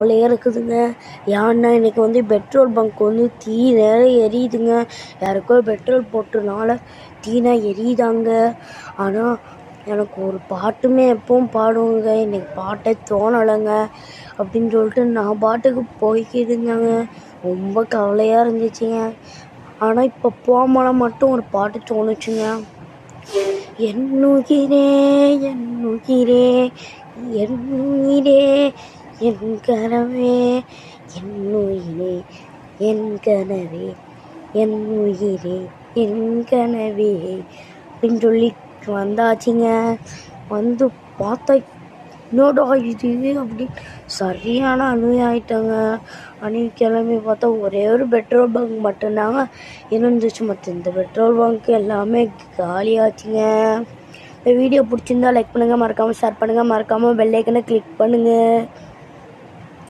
கவலையாக இருக்குதுங்க. ஏன்னா இன்றைக்கி பெட்ரோல் பங்க் தீ நிறைய எரியுதுங்க. யாருக்கோ பெட்ரோல் போட்டனால தீனா எரியுதாங்க. ஆனால் எனக்கு ஒரு பாட்டுமே எப்பவும் பாடுவோங்க. இன்றைக்கி பாட்டே தோணலைங்க அப்படின்னு சொல்லிட்டு நான் பாட்டுக்கு போய்க்கிதுங்க. ரொம்ப கவலையாக இருந்துச்சுங்க. ஆனால் இப்போ போகும்போது மட்டும் ஒரு பாட்டு தோணுச்சுங்க. என்னுயிரே என்னுயிரே என்னுயிரே என் கனவே என்னுயிரே என் கனவே என் உயிரே என் கனவே அப்படின்னு சொல்லி வந்தாச்சுங்க. வந்து பார்த்தா என்னடா இது அப்படின்னு சரியான ஆயிட்டாங்க. கிளம்பி பார்த்தா ஒரே ஒரு பெட்ரோல் பங்க் மட்டும்தாங்க இருந்துச்சு. மற்ற இந்த பெட்ரோல் பங்க் எல்லாமே காலியாச்சுங்க. இந்த வீடியோ பிடிச்சிருந்தா லைக் பண்ணுங்கள், மறக்காமல் ஷேர் பண்ணுங்கள், மறக்காமல் பெல் ஐக்கனை கிளிக் பண்ணுங்கள்.